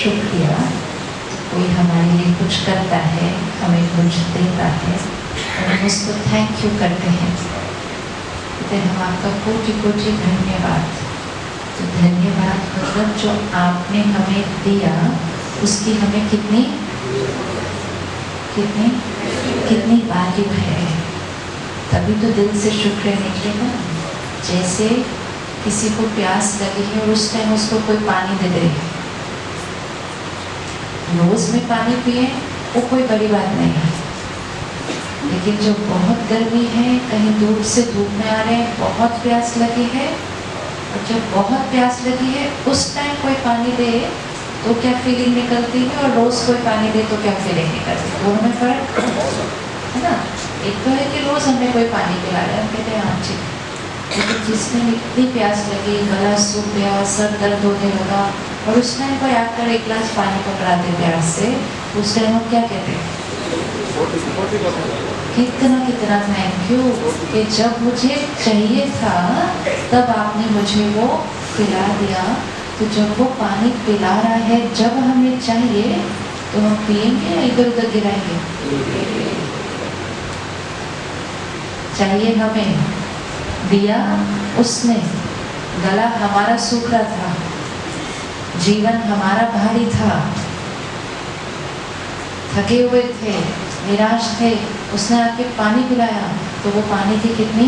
शुक्रिया। कोई हमारे लिए कुछ करता है, हमें कुछ देता है और हम उसको थैंक यू करते हैं, कहते हम आपका कोटि कोटि धन्यवाद। तो धन्यवाद मतलब जो आपने हमें दिया उसकी हमें कितनी कितनी कितनी वैल्यू है, तभी तो दिल से शुक्र निकलेगा। जैसे किसी को प्यास लगी है और उस टाइम उसको कोई पानी दे दे, रोज में पानी पिए वो कोई बड़ी बात नहीं है, लेकिन जो बहुत गर्मी है, कहीं दूर से धूप में आ रहे हैं, बहुत प्यास लगी है, और जब बहुत प्यास लगी है उस टाइम कोई पानी दे तो क्या फीलिंग निकलती है, और रोज कोई पानी दे तो क्या फीलिंग निकलती है, दोनों में फर्क है ना। एक तो है कि रोज हमें कोई पानी पिला रहा है, हम कहते हैं हाँ ठीक, लेकिन जिसमें इतनी प्यास लगी, गला सूख गया, सर दर्द होने लगा, और उस टाइम कोई आकर एक गिलास पानी पकड़ा दे प्यास से, उस टाइम हम क्या कहते हैं, कितना कितना थैंक यू कि जब मुझे चाहिए था तब आपने मुझे वो पिला दिया। तो जब वो पानी पिला रहा है, जब हमें चाहिए तो हम पिएंगे या इधर उधर गिराएंगे, चाहिए हमें, दिया उसने, गला हमारा सूख रहा था, जीवन हमारा भारी था, थके हुए थे, निराश थे, उसने आके पानी पिलाया, तो वो पानी की कितनी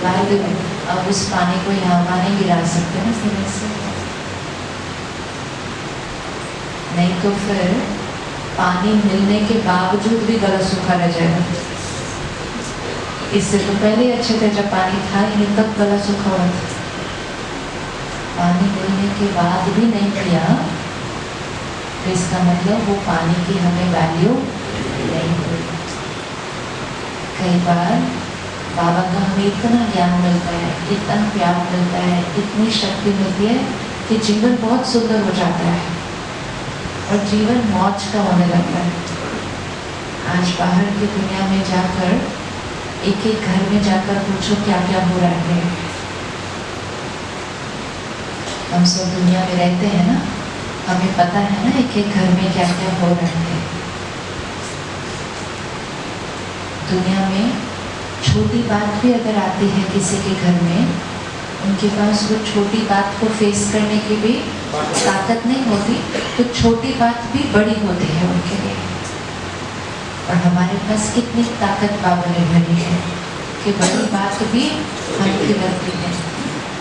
वैल्यू है। अब उस पानी को यहाँ नहीं गिरा सकते ना सिरे से, नहीं तो फिर पानी मिलने के बावजूद भी गला सूखा रह जाएगा। इससे तो पहले ही अच्छे थे, जब पानी था ही नहीं तब गला सूखा हुआ था, पानी मिलने के बाद भी नहीं पिया तो इसका मतलब वो पानी की हमें वैल्यू नहीं हुई। कई बार बाबा का हमें इतना ज्ञान मिलता है, इतना प्यार मिलता है, इतनी शक्ति मिलती है कि जीवन बहुत सुंदर हो जाता है और जीवन मौज का होने लगता है। आज बाहर की दुनिया में जाकर, एक एक घर में जाकर पूछो क्या क्या हो रहा है। हम सब दुनिया में रहते हैं ना, हमें पता है ना एक एक घर में क्या क्या हो रहा है। दुनिया में छोटी बात भी अगर आती है किसी के घर में, उनके पास वो छोटी बात को फेस करने की भी ताकत नहीं होती, तो छोटी बात भी बड़ी होती है उनके लिए। और हमारे पास कितनी ताकत बाबा ने भरी है कि बड़ी बात भी हल्की लगती है।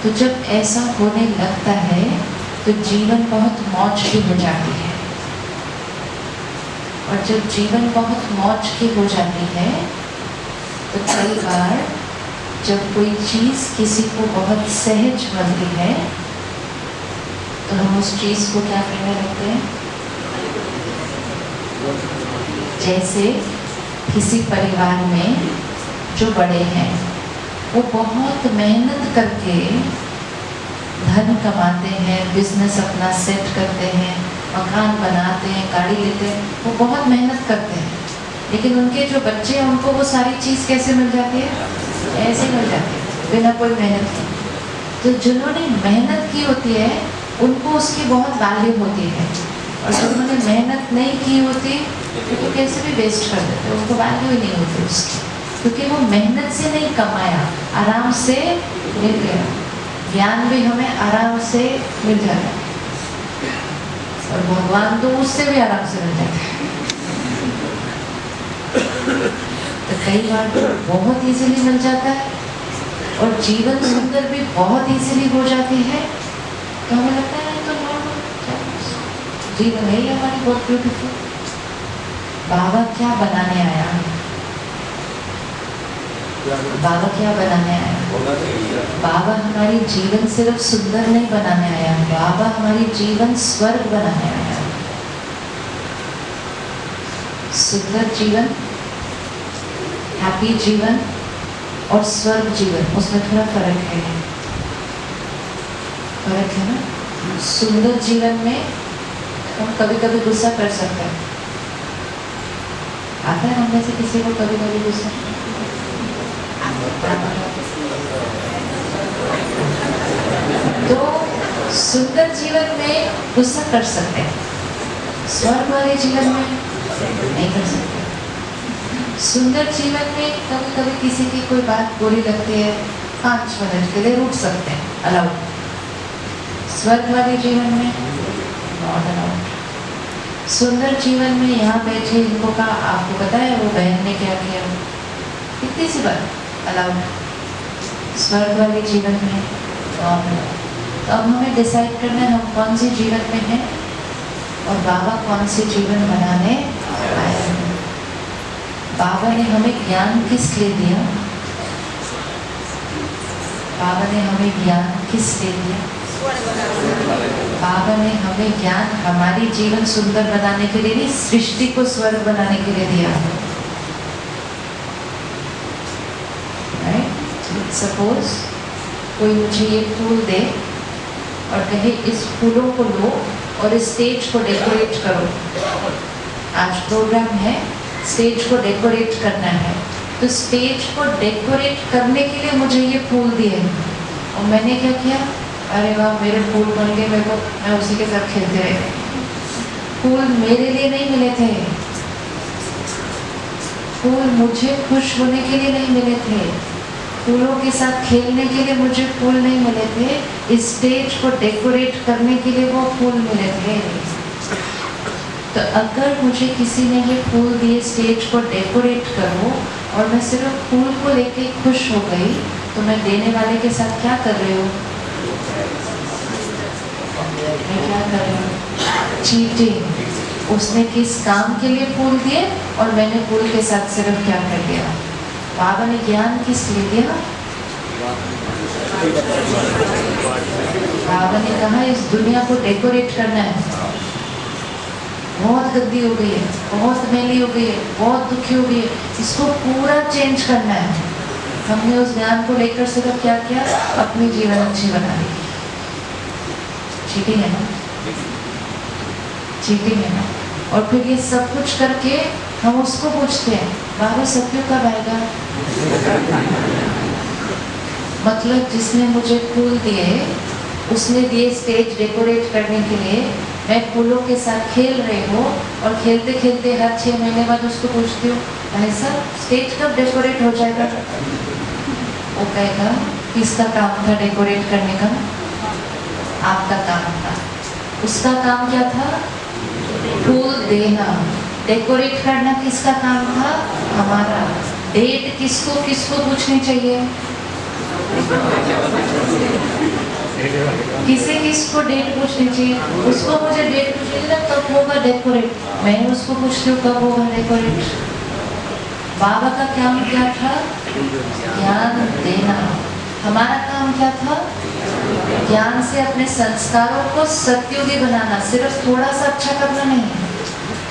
तो जब ऐसा होने लगता है तो जीवन बहुत मौज की हो जाती है, और जब जीवन बहुत मौज की हो जाती है तो कई बार जब कोई चीज़ किसी को बहुत सहज बनती है तो हम उस चीज़ को क्या कहने लगते हैं। जैसे किसी परिवार में जो बड़े हैं वो बहुत मेहनत करके धन कमाते हैं, बिजनेस अपना सेट करते हैं, मकान बनाते हैं, गाड़ी लेते हैं, वो बहुत मेहनत करते हैं, लेकिन उनके जो बच्चे हैं उनको वो सारी चीज़ कैसे मिल जाती है, ऐसे मिल जाती है बिना कोई मेहनत की। तो जिन्होंने मेहनत की होती है उनको उसकी बहुत वैल्यू होती है, और जिन्होंने मेहनत नहीं की होती तो कैसे भी वेस्ट कर देते, उनको वैल्यू ही नहीं होती उसकी, क्योंकि वो मेहनत से नहीं कमाया, आराम से मिल गया। ज्ञान भी हमें आराम से मिल जाता है, और भगवान तो उससे भी आराम से मिल जाता है। तो कई बार तो बहुत इजीली मिल जाता है, और जीवन सुंदर भी बहुत इजीली हो जाती है, तो हमें लगता है तो जीवन है ही हमारी बहुत ब्यूटीफुल। बाबा क्या बनाने आया, बाबा क्या बनाने आया, बाबा हमारी जीवन सिर्फ सुंदर नहीं बनाने आया, बाबा हमारी जीवन स्वर्ग बनाने आया। सुंदर जीवन, हैप्पी जीवन और स्वर्ग जीवन, उसमें थोड़ा फर्क है, फर्क है ना। सुंदर जीवन में हम कभी कभी गुस्सा कर सकते हैं, आता है हम में से किसी को कभी कभी गुस्सा, तो सुंदर जीवन में गुस्सा कर सकते हैं, स्वर्ग वाले जीवन में नहीं कर सकते। सुंदर जीवन में कभी कभी किसी की कोई बात बुरी लगती है, 5 मिनट के लिए रूठ सकते हैं, अलाउड। स्वर्ग वाले जीवन में नॉट अलाउड। सुंदर जीवन में यहाँ बैठे इनको कहा, आपको पता है वो बहन ने क्या किया, इतनी सी बात अलाउड। स्वर्ग वाले जीवन में नॉट अलाउड। तो अब हमें डिसाइड करना है हम कौन सी जीवन में हैं और बाबा कौन से जीवन बनाने आए हैं। बाबा ने हमें ज्ञान किस लिए दिया? बाबा ने हमें ज्ञान किस लिए दिया? बाबा ने हमें ज्ञान हमारी जीवन सुंदर बनाने के लिए नहीं, सृष्टि को स्वर्ग बनाने के लिए दिया। राइट? सपोज कोई मुझे ये फूल दे और कहे इस फूलों को लो और इस स्टेज को डेकोरेट करो। आज प्रोग्राम है, स्टेज को डेकोरेट करना है, तो स्टेज को डेकोरेट करने के लिए मुझे ये फूल दिए और मैंने क्या किया, अरे वाह मेरे फूल बन गए, मेरे को मैं उसी के साथ खेलते रहे। फूल मेरे लिए नहीं मिले थे, फूल मुझे खुश होने के लिए नहीं मिले थे, फूलों के साथ खेलने के लिए मुझे फूल नहीं मिले थे, इस स्टेज को डेकोरेट करने के लिए वो फूल मिले थे। तो अगर मुझे किसी ने ये फूल दिए स्टेज को डेकोरेट करो और मैं सिर्फ फूल को लेके खुश हो गई, तो मैं देने वाले के साथ क्या कर रही हूँ? मैं क्या कर रही हूँ? चीटिंग। उसने किस काम के लिए फूल दिए और मैंने फूल के साथ सिर्फ क्या कर दिया? बाबा ने ज्ञान किस लिए दिया? बाबा ने कहा इस दुनिया को डेकोरेट करना है, बहुत गंदी हो गई है, बहुत मैली हो गई है, बहुत दुखी हो गई है, इसको पूरा चेंज करना है। हमने उस ज्ञान को लेकर सिर्फ क्या किया? अपनी जीवन अच्छी बना ली। चीटिंग है ना? चीटिंग है ना? और फिर ये सब कुछ करके हम उसको पूछते हैं बाबा सत्य कब आएगा? मतलब जिसने मुझे फूल दिए, उसने दिए स्टेज डेकोरेट करने के लिए, मैं फूलों के साथ खेल रही हूँ और खेलते खेलते हर 6 महीने बाद उसको पूछती हूँ भाई साहब स्टेज कब डेकोरेट हो जाएगा? वो कहेगा किसका काम था डेकोरेट करने का? आपका काम था। उसका काम क्या था? फूल देना। डेकोरेट करना किसका काम था? हमारा। डेट किसको किसको पूछनी चाहिए? किसे किसको डेट पूछनी चाहिए? उसको मुझे डेट पूछनी चाहिए कब होगा डेकोरेट, मैं उसको पूछती हूँ कब होगा डेकोरेट। बाबा का काम क्या था? ज्ञान देना। हमारा काम क्या था? ज्ञान से अपने संस्कारों को सत्युगी बनाना। सिर्फ थोड़ा सा अच्छा करना नहीं,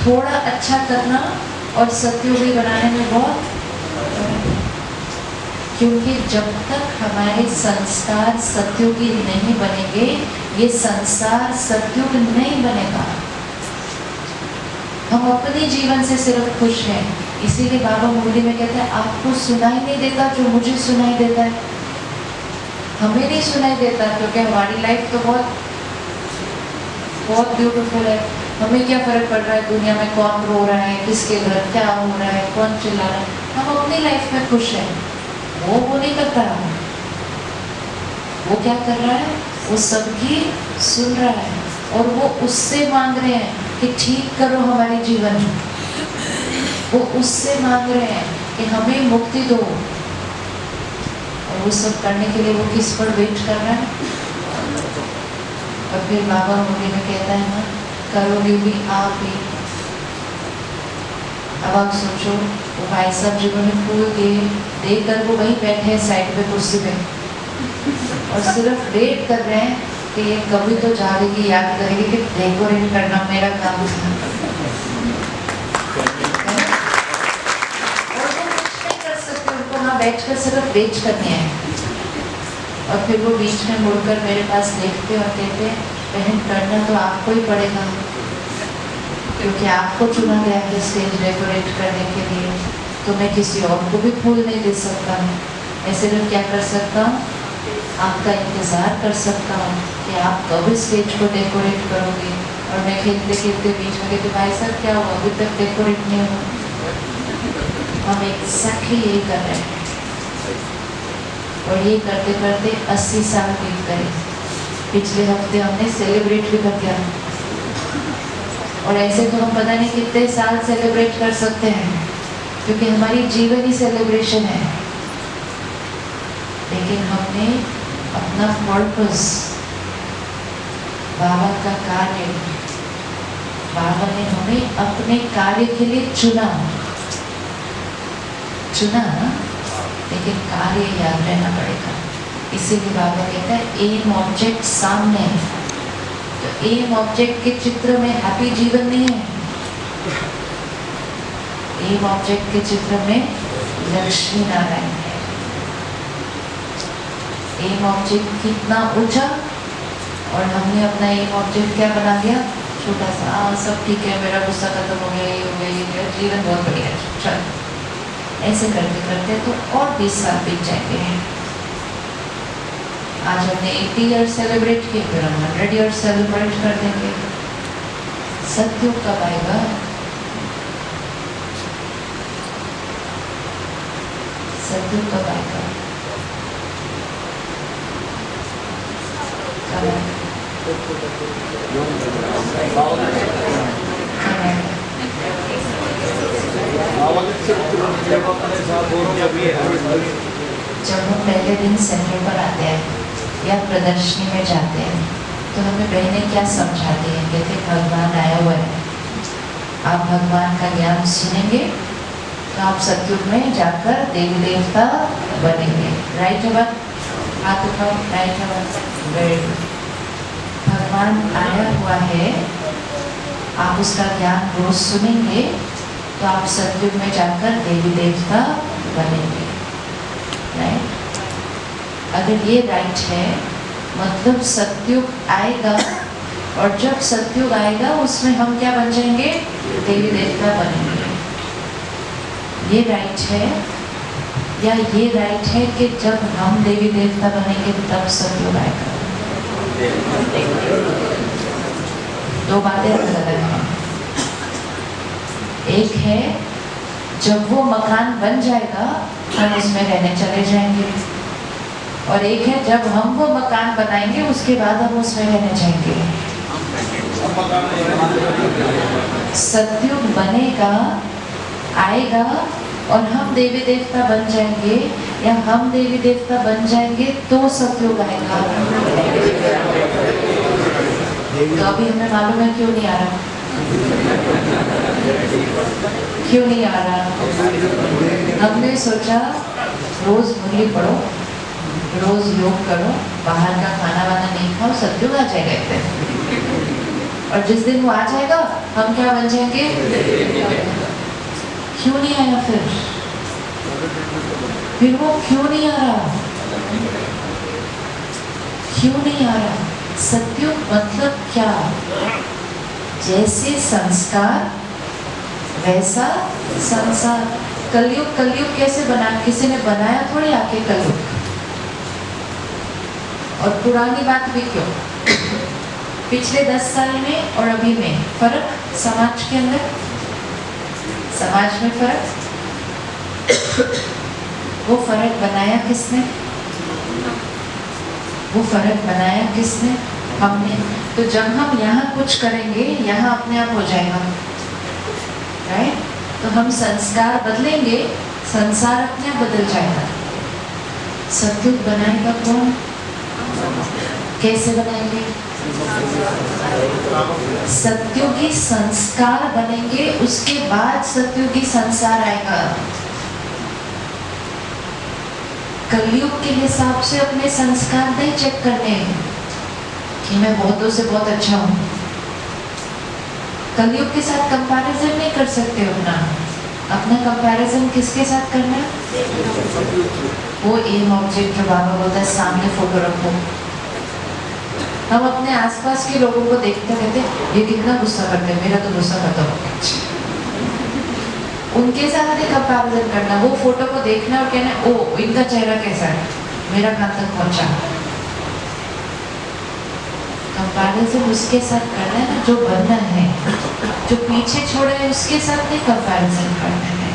थोड़ा अच्छा करना और सत्युगी बनाने में बहुत, क्योंकि जब तक हमारे संस्कार सत्युगी नहीं बनेंगे, ये संसार सत्युग नहीं बनेगा। हम अपने जीवन से सिर्फ खुश हैं, इसीलिए बाबा मुरली में कहते हैं आपको सुनाई नहीं देता जो मुझे सुनाई देता है। हमें नहीं सुनाई देता क्योंकि हमारी लाइफ तो बहुत ब्यूटीफुल है। हमें क्या फर्क पड़ रहा है दुनिया में कौन रो रहा है, किसके घर क्या हो रहा है, कौन चिल्ला रहा है। हम अपनी लाइफ में खुश हैं। वो नहीं करता। वो क्या कर रहा है? वो सबकी सुन रहा है और वो उससे मांग रहे हैं कि ठीक करो हमारे जीवन। वो उससे मांग रहे हैं कि हमें मुक्ति दो, और वो सब करने के लिए वो किस पर वेट कर रहा है? और फिर बाबा मुरली में कहता है ना, करोगे भी आप ही। अब आप सोचो वो भाई साहब जिन्होंने फूल देकर वो वहीं बैठे हैं साइड पे कुर्सी पे और सिर्फ वेट कर रहे हैं कि ये कभी तो जागेगी, याद करेगी कि डेकोरेट करना मेरा काम था। और वो कुछ नहीं कर सकते, उनको वहाँ बैठकर सिर्फ वेट करनी है। और फिर वो बीच में मुड़कर मेरे पास देखते और कहते बहन करना तो आपको ही पड़ेगा, क्योंकि आपको चुना गया है स्टेज डेकोरेट करने के लिए। तो मैं किसी और को भी फूल नहीं दे सकता। मैं सिर्फ क्या कर सकता हूँ? आपका इंतज़ार कर सकता हूँ कि आप कब स्टेज को डेकोरेट करोगे। और मैं खेलते खेलते बीच में कहती भाई साहब क्या हुआ, अभी तक डेकोरेट नहीं हुआ। हम एग्जैक्टली यही कर रहे हैं और ये करते करते 80 साल बीत गए। पिछले हफ्ते हमने सेलिब्रेट भी कर दिया और ऐसे तो हम पता नहीं कितने साल सेलिब्रेट कर सकते हैं, क्योंकि हमारी जीवन ही सेलिब्रेशन है। लेकिन हमने अपना पर्पस, बाबा का कार्य, बाबा ने हमें अपने कार्य के लिए चुना, लेकिन कार्य याद रहना पड़ेगा। इसीलिए बाबा कहता है एम ऑब्जेक्ट सामने है। तो एम ऑब्जेक्ट के चित्र में हैप्पी जीवन नहीं है, एम ऑब्जेक्ट के चित्र में लक्ष्मी नारायण है। एम ऑब्जेक्ट कितना ऊंचा और हमने अपना एम ऑब्जेक्ट क्या बना दिया, छोटा सा। सब ठीक है, मेरा गुस्सा खत्म हो गया, ये हो गया, ये हो गया, जीवन बहुत बढ़िया है, चल। ऐसे करते करते तो और 20 साल बीत जाएंगे। आज हमने 80 ईयर सेलिब्रेट किए, फिर हम 100 ईयर सेलिब्रेट कर देंगे। सत्युग कब आएगा? सत्युग कब आएगा? कब आएगा? जब हम पहले दिन सेंटर पर आते हैं या प्रदर्शनी में जाते हैं तो हमें बहनें क्या समझाती हैं, कहते भगवान आया हुआ है, आप भगवान का ज्ञान सुनेंगे तो आप सतयुग में जाकर देवी देवता बनेंगे। राइट है बात? हाथ उठाओ, राइट है बात? Very good. भगवान आया हुआ है, आप उसका ज्ञान रोज सुनेंगे तो आप सतयुग में जाकर देवी देवता बनेंगे। राइट? अगर ये राइट है मतलब सतयुग आएगा, और जब सतयुग आएगा उसमें हम क्या बन जाएंगे? देवी देवता बनेंगे। ये राइट है या ये राइट है कि जब हम देवी देवता बनेंगे तब सतयुग आएगा? दो बातें अलग हैं। एक है जब वो मकान बन जाएगा हम उसमें रहने चले जाएंगे, और एक है जब हम वो मकान बनाएंगे उसके बाद हम उसमें रहने जाएंगे। सतयुग बनेगा, आएगा और हम देवी देवता बन जाएंगे, या हम देवी देवता बन जाएंगे तो सतयुग आएगा। तो अभी हमें मालूम है क्यों नहीं आ रहा, क्यों नहीं आ रहा। हमने सोचा रोज मुरली पढ़ो, रोज योग करो, बाहर का खाना वाना नहीं खाओ, सतयुग आ जाएगा एक दिन। और जिस दिन वो आ जाएगा हम क्या बन जाएंगे? क्यों नहीं आया फिर वो क्यों नहीं आ रहा? क्यों नहीं आ रहा? सतयुग मतलब क्या? जैसे संस्कार वैसा संसार। कलयुग, कलयुग कैसे बना? किसी ने बनाया थोड़ी आके कलयुग। और पुरानी बात भी क्यों? पिछले 10 साल में और अभी में फर्क, समाज के अंदर, समाज में फर्क। वो फर्क बनाया किसने? वो फर्क बनाया किसने? हमने। तो जब हम यहाँ कुछ करेंगे यहाँ अपने आप हो जाएगा। राइट? तो हम संस्कार बदलेंगे, संसार अपने आप बदल जाएगा। सतयुग बनाएगा कौन? कैसे बनाएंगे? सतयुगी संस्कार बनेंगे, उसके बाद सतयुगी संसार आएगा। कलयुग के हिसाब से अपने संस्कार नहीं चेक करने कि मैं बहुतों से बहुत अच्छा हूँ। कलयुग के साथ कंपैरिजन नहीं कर सकते अपना कंपैरिजन किसके साथ करना? वो एम ऑब्जेक्ट जो बाबा बोलता है सामने फोटो रखो। हम अपने आसपास के लोगों को देखते रहते, ये कितना गुस्सा करते हैं, मेरा तो गुस्सा खत्म हो गया। उनके साथ नहीं कंपैरिजन करना, वो फोटो को देखना और कहना ओ इनका चेहरा कैसा है, मेरा कहाँ तक पहुंचा। कंपैरिजन उसके साथ करना है ना जो बनना है, जो पीछे छोड़ा है उसके साथ नहीं कंपैरिजन करना है।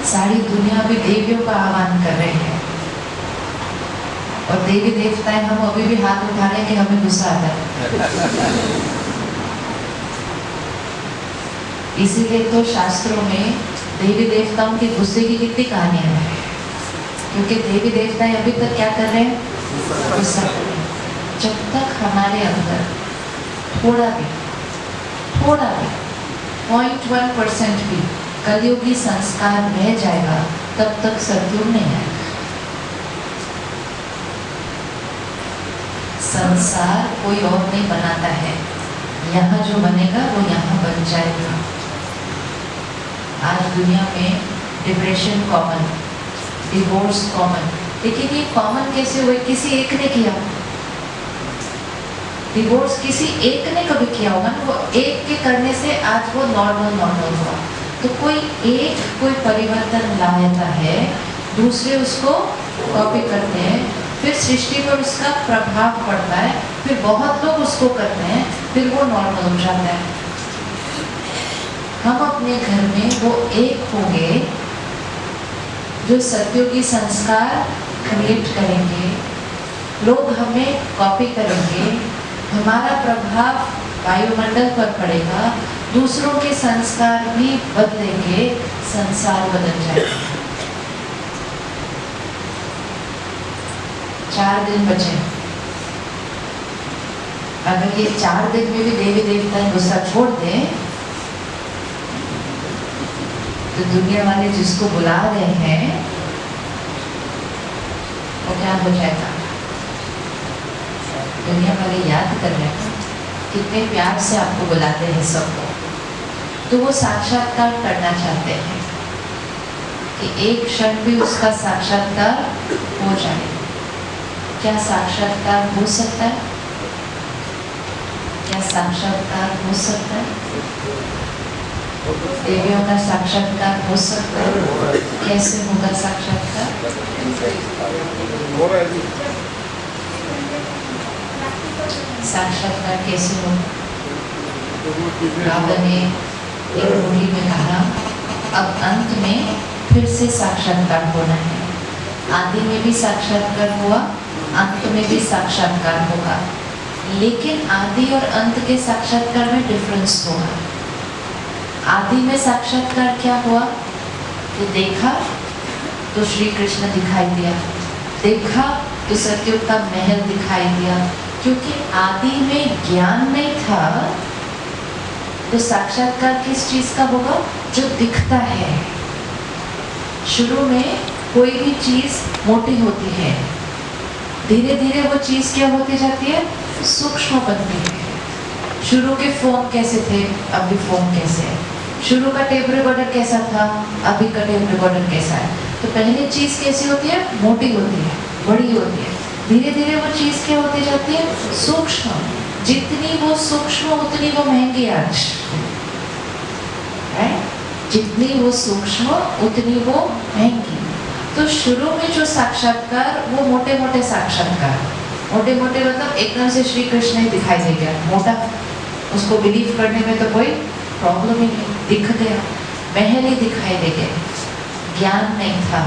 सारी दुनिया भी देवियों का आह्वान कर रहे हैं और देवी देवताएं हम अभी भी हाथ उठा रहे हैं कि हमें गुस्सा आता है। इसीलिए तो शास्त्रों में देवी देवताओं के गुस्से की कितनी कहानियां हैं, क्योंकि देवी देवताएं अभी तक क्या कर रहे हैं, गुस्सा कर रहे हैं। जब तक हमारे अंदर थोड़ा भी 0.1% भी कलयुगी संस्कार रह जाएगा तब तक सतयुग नहीं आएगा। संसार कोई और नहीं बनाता है, यहाँ जो बनेगा वो यहाँ बन जाएगा। आज दुनिया में डिप्रेशन कॉमन, डिवोर्स कॉमन, लेकिन ये कॉमन कैसे हुए? किसी एक ने किया। डिवोर्स किसी एक ने कभी किया होगा ना, वो एक के करने से आज वो नॉर्मल हुआ। तो कोई परिवर्तन लाता है, दूसरे उसको कॉपी करते हैं, फिर सृष्टि पर उसका प्रभाव पड़ता है, फिर बहुत लोग उसको करते हैं, फिर वो नॉर्मल हो जाता है। हम अपने घर में वो एक होंगे जो सत्युगी संस्कार क्रिएट करेंगे, लोग हमें कॉपी करेंगे, हमारा प्रभाव वायुमंडल पर पड़ेगा, दूसरों के संस्कार भी बदलेंगे, संसार बदल जाएगा। 4 दिन बचे, अगर ये 4 दिन में भी देवी देवता गुस्सा छोड़ दें तो दुनिया वाले जिसको बुला रहे हैं वो क्या हो जाएगा? दुनिया वाले याद कर रहे हैं कितने प्यार से आपको बुलाते हैं सबको, तो वो साक्षात्कार करना चाहते हैं कि एक क्षण भी उसका साक्षात्कार हो जाए। क्या साक्षात्कार हो सकता है? क्या साक्षात्कार हो सकता है? देवियों का साक्षात्कार हो सकता है? कैसे होगा साक्षात्कार? साक्षात्कार कैसे होगा? बाबा ने एक मुरली में कहा, अब अंत में फिर से साक्षात्कार होना है। आदि में भी साक्षात्कार हुआ, अंत में भी साक्षात्कार होगा, लेकिन आदि और अंत के साक्षात्कार में डिफरेंस होगा। आदि में साक्षात्कार क्या हुआ कि देखा तो श्री कृष्ण दिखाई दिया, देखा तो सतयुग का महल दिखाई दिया। क्योंकि आदि में ज्ञान नहीं था, तो साक्षात्कार किस चीज का होगा? जो दिखता है। शुरू में कोई भी चीज मोटी होती है, धीरे धीरे वो चीज क्या होती जाती है? सूक्ष्म बनती है। शुरू के फोन कैसे थे, अभी फोन कैसे है? शुरू का टेप रिकॉर्डर कैसा था, अभी का टेप रिकॉर्डर कैसा है? तो पहले चीज कैसी होती है? मोटी होती है, बड़ी होती है, धीरे धीरे वो चीज क्या होती जाती है? सूक्ष्म। जितनी वो सूक्ष्म उतनी वो महंगी आज, जितनी वो सूक्ष्म उतनी वो महंगी। तो शुरू में जो साक्षात्कार वो मोटे मोटे साक्षात्कार, मोटे मोटे मतलब एकदम से श्री कृष्ण ही दिखाई दे गया, मोटा, उसको बिलीव करने में तो कोई प्रॉब्लम ही नहीं, दिख गया, महल ही दिखाई दे गया, ज्ञान नहीं था।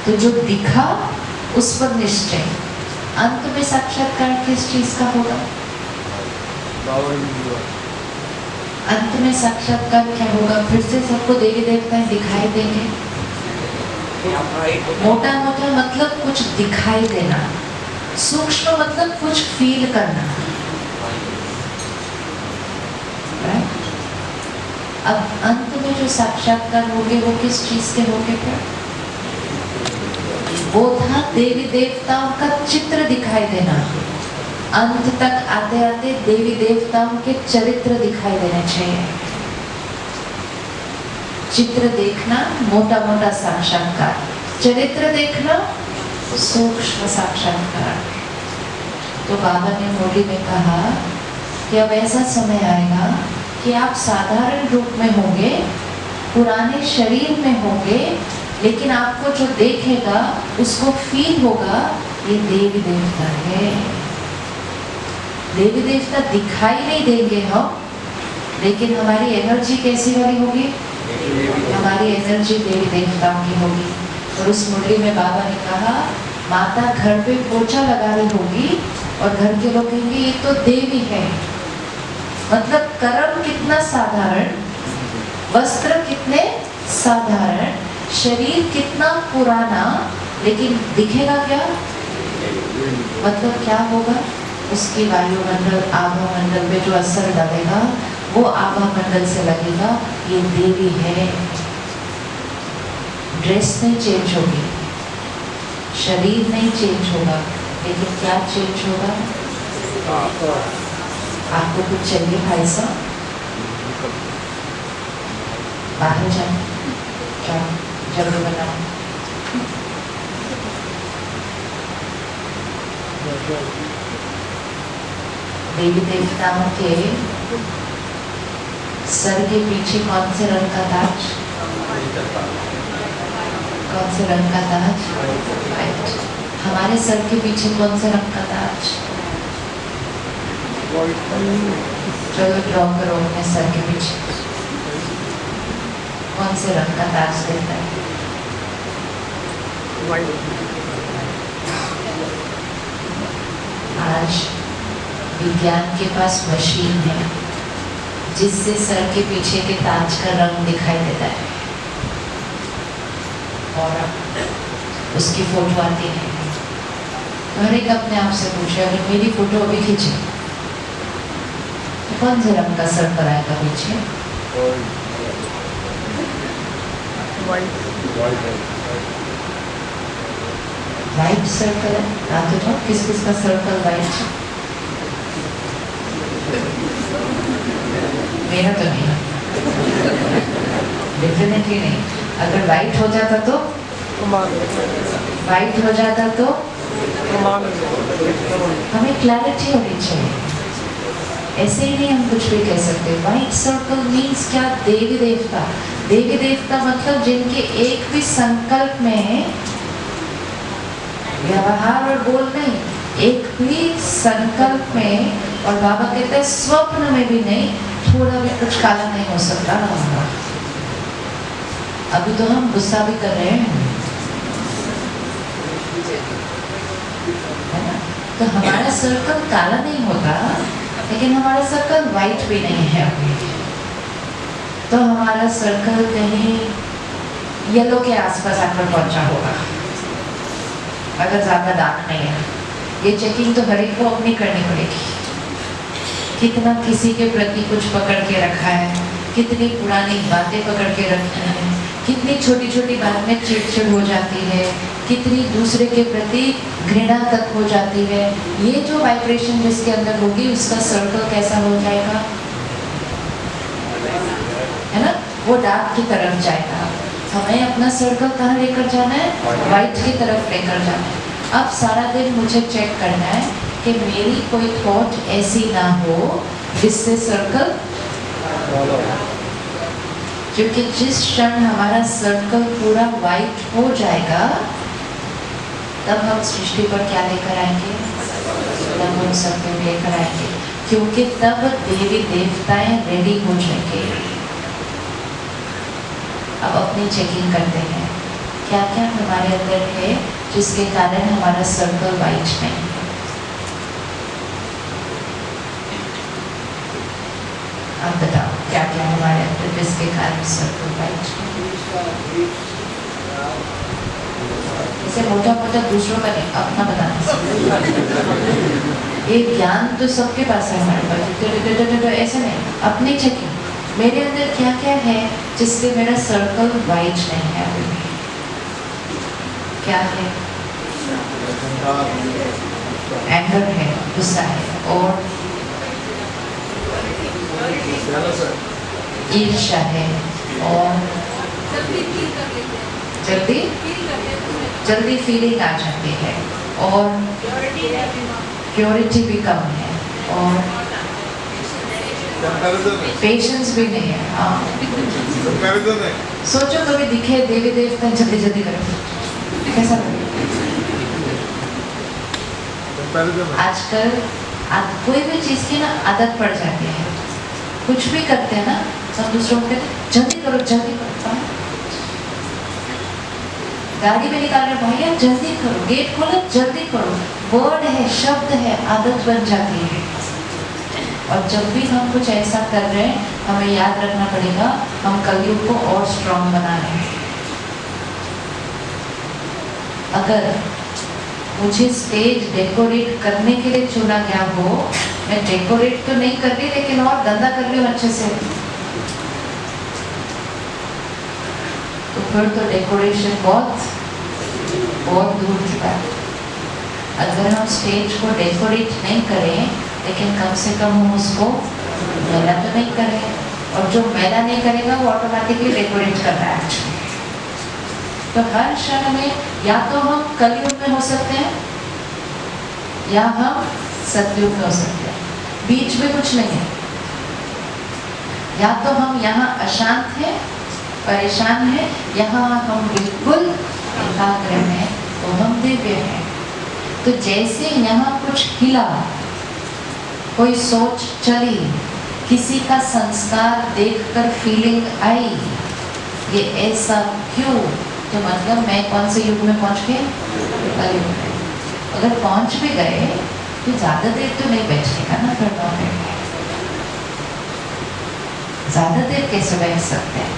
तो जो दिखा उस पर निश्चय। अंत में साक्षात्कार किस चीज का होगा? अंत में साक्षात्कार क्या होगा? फिर से सबको देवी देवताएं दिखाई देंगे। मोटा मोटा मतलब कुछ दिखाई देना, सूक्ष्म मतलब कुछ फील करना। अब अंत में जो साक्षात्कार होंगे वो किस चीज के होंगे? फिर वो था देवी देवताओं का चित्र दिखाई देना। अंत तक आते आते देवी देवताओं के चरित्र दिखाई देने चाहिए। चित्र देखना मोटा मोटा साक्षात्कार, चरित्र देखना सूक्ष्म साक्षात्कार। तो बाबा ने मोदी में कहा कि अब ऐसा समय आएगा कि आप साधारण रूप में होंगे, पुराने शरीर में होंगे, लेकिन आपको जो देखेगा उसको फील होगा ये देवी देवता है। देवी देवता दिखाई नहीं देंगे हम, लेकिन हमारी एनर्जी कैसी वाली होगी? हमारी एनर्जी देवी देवताओं की होगी। और उस मुरली में बाबा ने कहा माता घर पे पोछा लगा रही होगी और घर के लोग कहेंगे ये तो देवी है। मतलब कर्म कितना साधारण, वस्त्र कितने साधारण, शरीर कितना पुराना, लेकिन दिखेगा क्या? मतलब क्या होगा? उसकी वायुमंडल आभा मंडल में जो असर लगेगा वो आभा मंडल से लगेगा ये देवी है। ड्रेस नहीं चेंज होगी, शरीर नहीं चेंज होगा, लेकिन क्या चेंज होगा? आपको कुछ चाहिए भाई साहब? बाहर जाओ, जाओ जल्दी बनाओ। देवी देवताओं के सर के पीछे कौन से रंग का ताज? कौन से रंग का ताज? वाइट। हमारे सर के पीछे कौन से रंग का ताज? चलो ड्रॉ करो अपने सर के पीछे कौन से रंग का ताज देता है? आज विज्ञान के पास मशीन है जिससे सर के पीछे के ताज का रंग दिखाई देता है और उसकी फोटो आती है। तो हर एक अपने आप से पूछे अगर मेरी फोटो अभी खींचे तो कौन से रंग का सर्कल आएगा पीछे? वाइट सर्कल है। आप देखो किस किस का सर्कल वाइट? मेरा तो नहीं, डेफिनेटली नहीं। अगर वाइट हो जाता तो हमें क्लैरिटी होनी चाहिए। ऐसे ही नहीं हम कुछ भी कह सकते। वाइट सर्कल मीन्स क्या? देवी देवता। देवी देवता मतलब जिनके एक भी संकल्प में, व्यवहार और बोल नहीं, एक भी संकल्प में, और बाबा कहते हैं स्वप्न में भी नहीं, थोड़ा भी कुछ काला नहीं हो सकता ना होगा। अभी तो हम गुस्सा भी कर रहे हैं, है ना? तो हमारा सर्कल काला नहीं होता, लेकिन हमारा सर्कल वाइट भी नहीं है अभी। तो हमारा सर्कल कहीं येलो के आसपास आकर पहुंचा होगा, अगर ज्यादा डार्क नहीं है। ये चेकिंग तो हर एक को अपनी करनी पड़ेगी। कितना किसी के प्रति कुछ पकड़ के रखा है, कितनी पुरानी बातें पकड़ के रखी हैं, कितनी छोटी छोटी बात में चिड़चिड़ हो जाती है, कितनी दूसरे के प्रति घृणा तक हो जाती है। ये जो वाइब्रेशन जिसके अंदर होगी उसका सर्कल कैसा हो जाएगा, है ना? वो डार्क की तरफ जाएगा। हमें अपना सर्कल कहाँ लेकर जाना है? वाइट की तरफ लेकर जाना है। अब सारा दिन मुझे चेक करना है कि मेरी कोई थॉट ऐसी ना हो जिससे सर्कल, क्योंकि जिस क्षण हमारा सर्कल पूरा वाइट हो जाएगा तब हम सृष्टि पर क्या लेकर आएंगे? तब हम सब लेकर आएंगे, क्योंकि तब देवी देवताएं रेडी हो जाएंगे। अब अपनी चेकिंग करते हैं क्या क्या हमारे अंदर है जिसके कारण हमारा सर्कल वाइट नहीं है। आप बताओ क्या क्या हमारे अंदर जिसके कारण सर्कल वाइट है। इसे मोटा मोटा दूसरों का नहीं, अपना बताना। ये ज्ञान तो सबके पास है हमारे पास, तो ऐसा नहीं। अपनी चेकिंग मेरे अंदर क्या क्या है जिससे मेरा सर्कल वाइट नहीं है अभी? क्या है? एंगर है, गुस्सा है, और ईर्ष्या है, और जल्दी फीलिंग आ जाती है, और प्योरिटी भी कम है, और पेशेंस भी नहीं है। हाँ, सोचो कभी दिखे देवी देवता जल्दी जल्दी करो, कैसा? आजकल कोई भी चीज़ की ना आदत पड़ जाती है। कुछ भी करते हैं ना, सब दूसरों को कहते हैं जल्दी करो जल्दी करो। गाड़ी में निकाल रहे भैया जल्दी करो, गेट खोलो जल्दी करो। वर्ड है, शब्द है, आदत बन जाती है। और जब भी हम कुछ ऐसा कर रहे हैं, हमें याद रखना पड़ेगा हम कलयुग को और स्ट्रॉन्ग बना रहे हैं। अगर मुझे स्टेज डेकोरेट करने के लिए चुना गया हो, मैं डेकोरेट तो नहीं कर रही लेकिन और गंदा कर रही हूँ अच्छे से, तो फिर तो डेकोरेशन बहुत दूर चुका है। अगर हम स्टेज को डेकोरेट नहीं करें लेकिन कम से कम हम उसको मैला तो नहीं करें, और जो मैला नहीं करेगा वो ऑटोमेटिकली डेकोरेट कर रहा है। तो हर क्षण में या तो हम कलयुग में हो सकते हैं या हम सतयुग में हो सकते हैं, बीच में कुछ नहीं है। या तो हम यहाँ अशांत हैं, परेशान हैं, यहाँ हम बिल्कुल एकाग्र हैं, तो हम दिव्य हैं। तो जैसे यहाँ कुछ हिला, कोई सोच चली, किसी का संस्कार देखकर फीलिंग आई, ये ऐसा क्यों, तो मतलब मैं कौन से युग में पहुंच गए, कलयुग में। अगर पहुंच भी गए तो ज्यादा देर तो नहीं बैठेगा ना, फिर ज्यादा देर कैसे बैठ सकते हैं,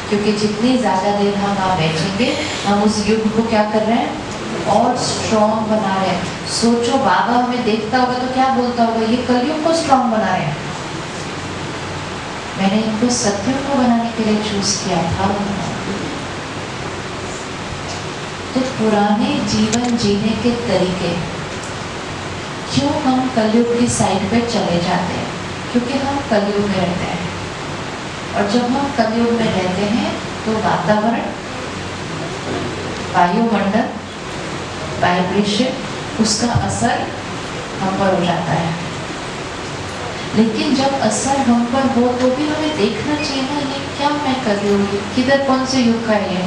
क्योंकि जितनी ज्यादा देर हम वहाँ बैठेंगे हम उस युग को क्या कर रहे हैं, और स्ट्रॉन्ग बना रहे हैं। सोचो बाबा हमें देखता होगा तो क्या बोलता होगा, ये कलयुग को स्ट्रॉन्ग बना रहे हैं, मैंने इनको सत्युग को बनाने के लिए चूज किया था। तो पुराने जीवन जीने के तरीके क्यों हम कलयुग की साइड पे चले जाते हैं, क्योंकि हम कलयुग में रहते हैं। और जब हम कलयुग में रहते हैं तो वातावरण, वायुमंडल, वाइब्रेशन, उसका असर हम पर हो जाता है। लेकिन जब असर हम पर हो तो भी हमें देखना चाहिए ना, ये क्या मैं कर रही हूँ, किधर कौन से युग का है,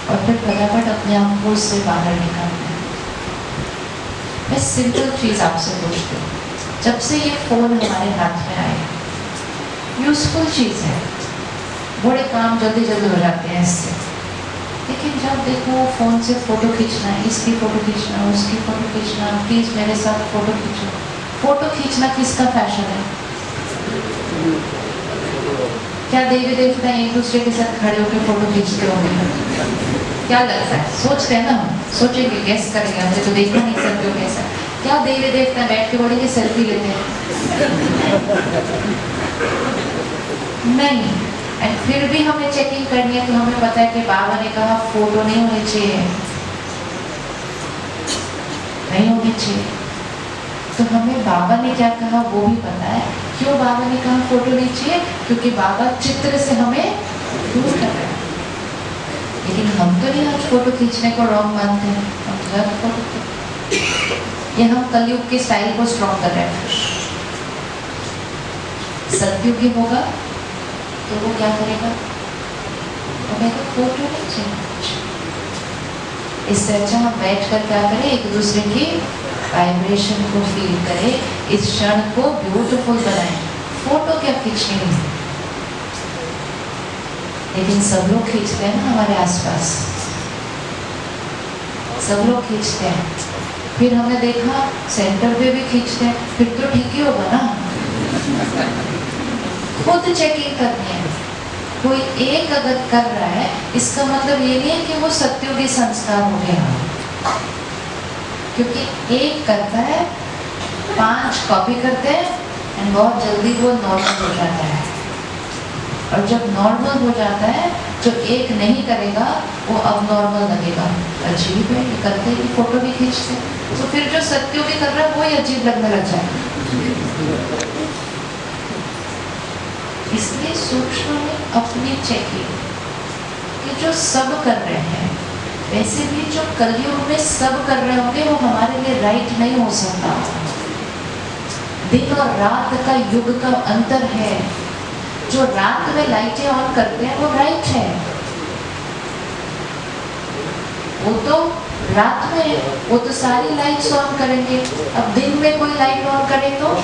और फिर फटाफट अपने आप को उससे बाहर निकालना है। मैं सिंपल चीज आपसे पूछती हूँ, जब से ये फोन हमारे हाथ में आए, यूजफुल चीज है, बड़े काम जल्दी जल्दी हो जाते हैं इससे, लेकिन जब देखो फोन से फोटो खींचना, इसकी फोटो खींचना, उसकी फोटो खींचना, प्लीज मेरे साथ फोटो खींचो। फोटो खींचना किसका फैशन है? क्या देवी देवता एक दूसरे के साथ खड़े होकर फोटो खींचते होंगे? क्या लगता है? सोचते हैं ना, हम सोचेंगे, गैस करेंगे, हमने तो देखा नहीं सकते कैसा। क्या देवी देवता बैठ के बोलेंगे सेल्फी लेते हैं? नहीं। एंड फिर भी हमें चेकिंग करनी है, तो हमें पता है कि बाबा ने कहा फोटो नहीं होनी चाहिए, नहीं होनी चाहिए। तो हमें बाबा ने क्या कहा वो भी पता है। क्यों बाबा ने कहा फोटो नहीं चाहिए? क्योंकि बाबा चित्र से हमें दूर कर रहे हैं। लेकिन हम तो नहीं आज फोटो खींचने को रॉन्ग मानते हैं, हम तो गलत फोटो, ये हम कलयुग के स्टाइल को स्ट्रॉन्ग कर रहे हैं। सतयुगी होगा तो वो क्या करेगा, हमें तो फोटो नहीं चाहिए। इससे अच्छा हम बैठ कर क्या करें, एक दूसरे की वाइब्रेशन को फील करें, इस क्षण को ब्यूटीफुल बनाएं। फोटो क्या खींचनी है, लेकिन सब लोग खींचते हैं ना हमारे आसपास, सब लोग खींचते हैं। फिर हमने देखा सेंटर पे भी खींचते हैं, फिर तो ठीक ही होगा ना। खुद चेकिंग करनी है। कोई एक अगर कर रहा है, इसका मतलब ये नहीं है कि वो सत्युगी संस्कार हो गया, क्योंकि एक करता है, 5 कॉपी करते हैं, एंड बहुत जल्दी वो नॉर्मल हो जाता है। और जब नॉर्मल हो जाता है, जो एक नहीं करेगा वो अब नॉर्मल लगेगा, अजीब है, ये करते हैं, फोटो भी खींचते हैं, तो फिर जो सत्युगी कर रहा है वो ही अजीब लगने लग जाएगा। इसलिए सूक्ष्म में अपनी चेकिंग कि जो सब कर रहे हैं, वैसे भी जो कलयुग में सब कर रहे होंगे वो हमारे लिए राइट नहीं हो सकता। दिन और रात का युग का अंतर है। जो रात में लाइटें ऑन करते हैं वो राइट है, वो तो रात में वो तो सारी लाइट्स ऑन करेंगे, अब दिन में कोई लाइट ऑन करे तो